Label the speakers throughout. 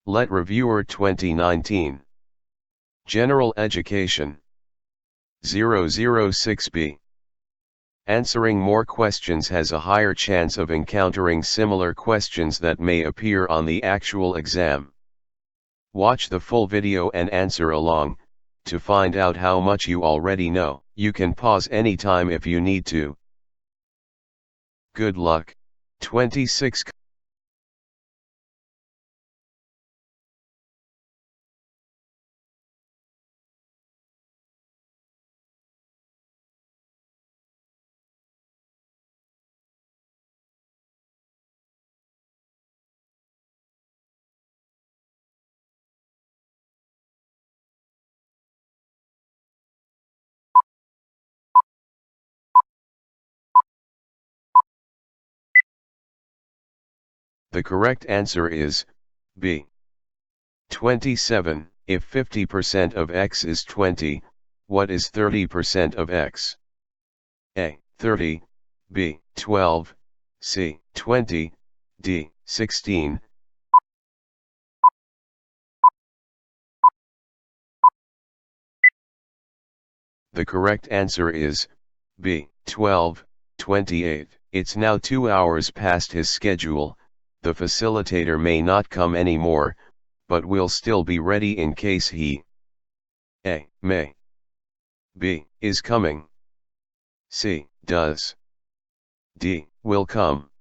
Speaker 1: Let Reviewer 2019. General Education. 006B. Answering more questions has a higher chance of encountering similar questions that may appear on the actual exam. Watch the full video and answer along. To find out how much you already know, you can pause anytime if you need to. Good luck. 26. The correct answer is B. 27. If 50% of x is 20, what is 30% of x? A. 30, B. 12, C. 20, D. 16. The correct answer is B. 12, 28. It's now 2 hours past his schedule. The facilitator may not come anymore, but will still be ready in case he A. may, B. is coming, C. does, D. will come.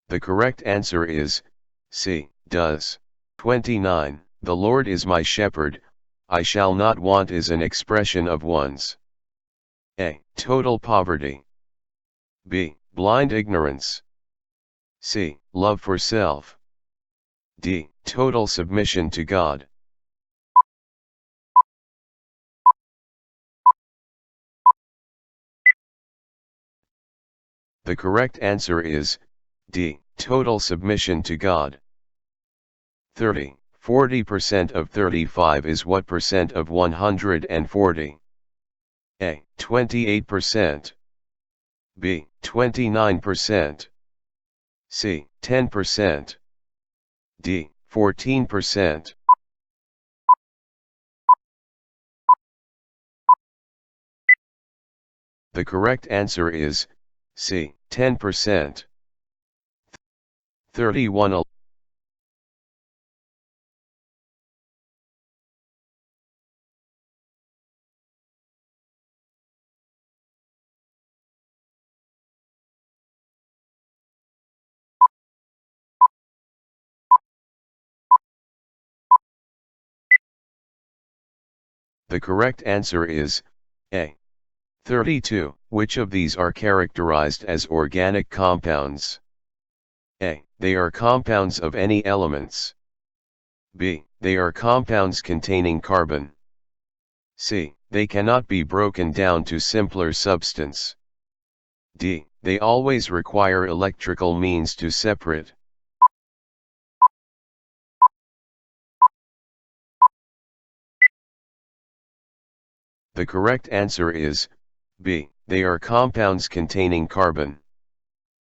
Speaker 1: The correct answer is C. does. 29. The Lord is my shepherd, I shall not want is an expression of one's A. total poverty, B. blind ignorance, C. love for self, D. total submission to God. The correct answer is D. total submission to God. 30. 40% of 35 is what percent of 140? A. 28%, B. 29%, C. 10%, D. 14%. The correct answer is C. 10%. 31. The correct answer is A. 32. Which of these are characterized as organic compounds? A. They are compounds of any elements. B. They are compounds containing carbon. C. They cannot be broken down to simpler substance. D. They always require electrical means to separate. The correct answer is B. They are compounds containing carbon.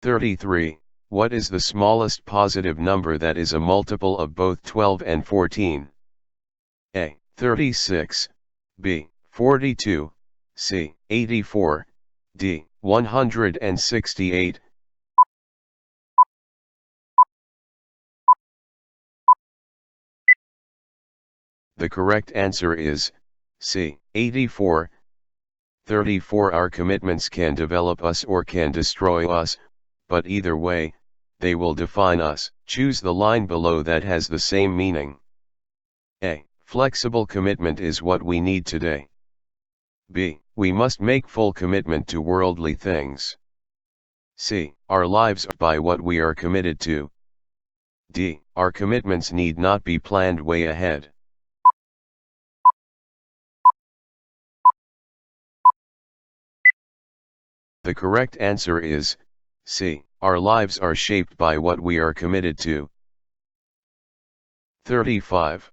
Speaker 1: 33. What is the smallest positive number that is a multiple of both 12 and 14? A. 36, B. 42, C. 84, D. 168. The correct answer is C. 84. 34. Our commitments can develop us or can destroy us, but either way, they will define us. Choose the line below that has the same meaning. A. Flexible commitment is what we need today. B. We must make full commitment to worldly things. C. Our lives are by what we are committed to. D. Our commitments need not be planned way ahead. The correct answer is C. Our lives are shaped by what we are committed to. 35.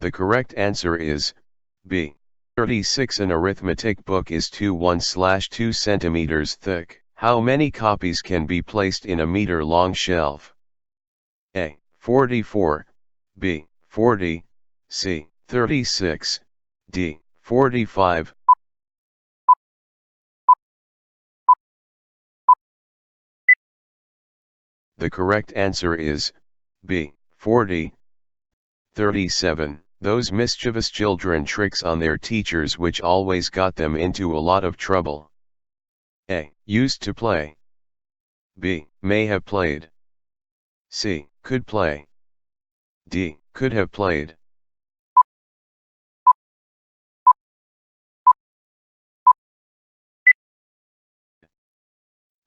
Speaker 1: The correct answer is B. 36. An arithmetic book is 2 centimeters thick. How many copies can be placed in a meter-long shelf? A. 44, B. 40, C. 36, D. 45. The correct answer is B. 40. 37. Those mischievous children tricks on their teachers which always got them into a lot of trouble. A. Used to play. B. May have played. C. Could play. D. Could have played.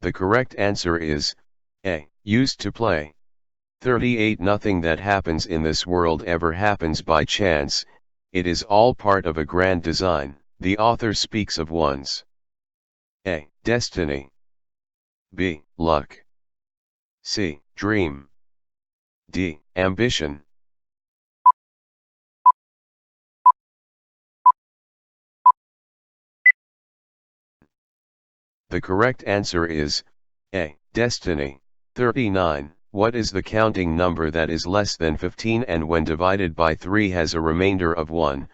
Speaker 1: The correct answer is A. Used to play. 38. Nothing that happens in this world ever happens by chance, it is all part of a grand design. The author speaks of one's A. Destiny. B. Luck. C. Dream. D. Ambition. The correct answer is A. Destiny. 39. What is the counting number that is less than 15 and when divided by 3 has a remainder of 1,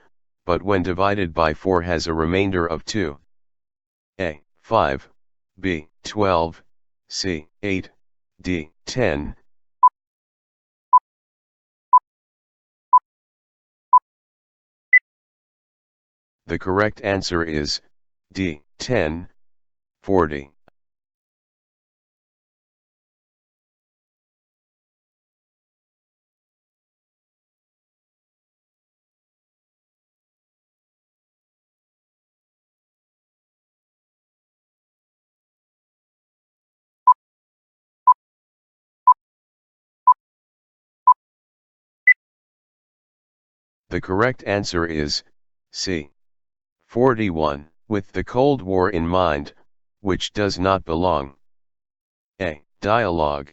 Speaker 1: but when divided by 4 has a remainder of 2? A. 5, B. 12, C. 8, D. 10. The correct answer is D. 10, 40. The correct answer is C. 41. With the Cold War in mind, which does not belong? A. Dialogue.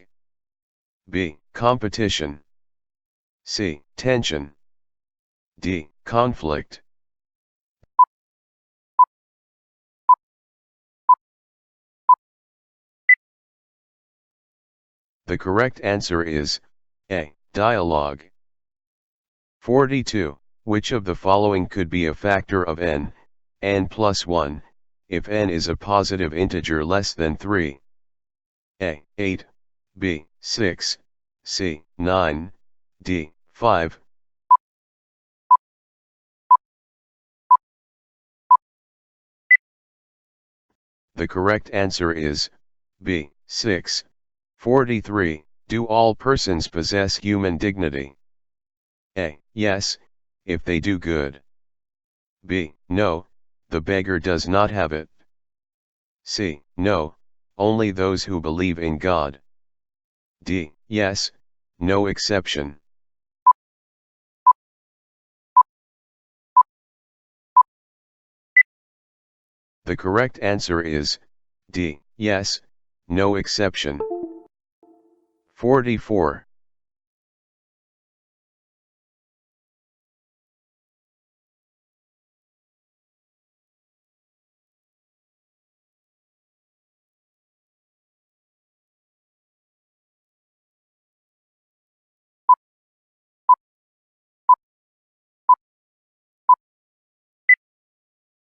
Speaker 1: B. Competition. C. Tension. D. Conflict. The correct answer is A. Dialogue. 42. Which of the following could be a factor of n plus 1, if n is a positive integer less than 3? A. 8, B. 6, C. 9, D. 5. The correct answer is B. 6. 43. Do all persons possess human dignity? A. Yes, if they do good. B. No, the beggar does not have it. C. No, only those who believe in God. D. Yes, no exception. The correct answer is D. Yes, no exception. 44.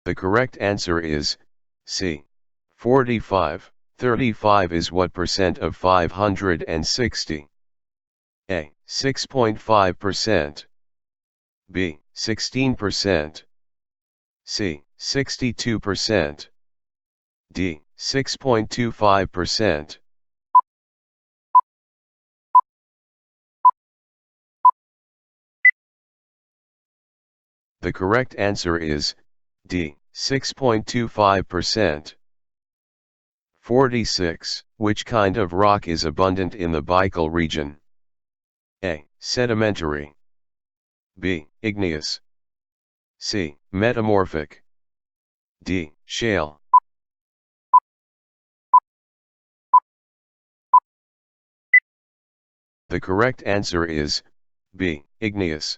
Speaker 1: The correct answer is C. 45. 35 is what percent of 560? A. 6.5%. B. 16%. C. 62%. D. 6.25%. The correct answer is D. 6.25%. 46. Which kind of rock is abundant in the Baikal region? A. Sedimentary. B. Igneous. C. Metamorphic. D. Shale. The correct answer is B. Igneous.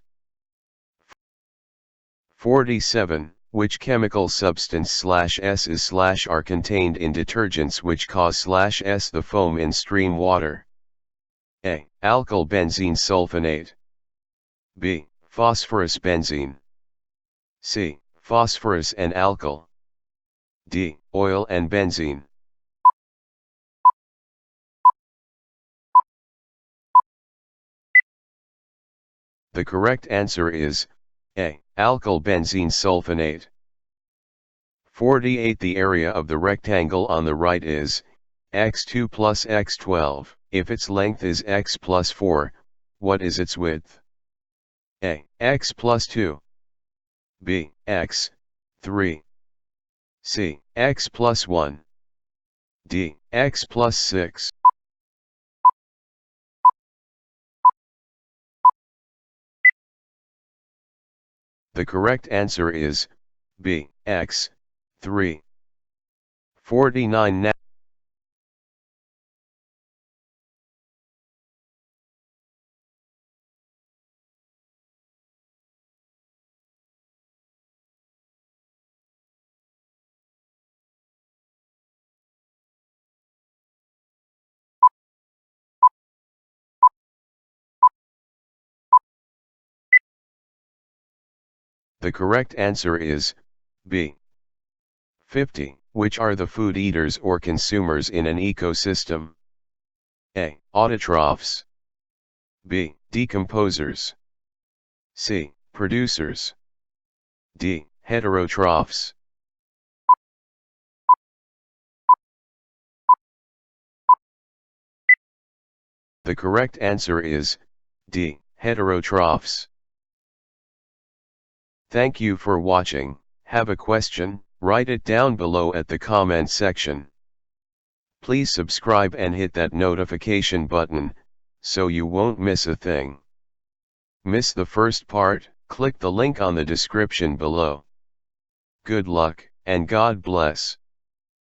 Speaker 1: 47. Which chemical substance /S are contained in detergents which cause /S the foam in stream water? A. Alkyl benzene sulfonate. B. Phosphorus benzene. C. Phosphorus and alkyl. D. Oil and benzene. The correct answer is A. Alkyl benzene sulfonate. 48. The area of the rectangle on the right is x2 plus x12. If its length is x plus 4, what is its width? A. X plus 2. B. X, 3. C. X plus 1. D. X plus 6. The correct answer is B. X, 3. 49. Now the correct answer is B. 50. Which are the food eaters or consumers in an ecosystem? A. Autotrophs. B. Decomposers. C. Producers. D. Heterotrophs. The correct answer is D. Heterotrophs. Thank you for watching. Have a question? Write it down below at the comment section. Please subscribe and hit that notification button, so you won't miss a thing. Miss the first part? Click the link on the description below. Good luck, and God bless.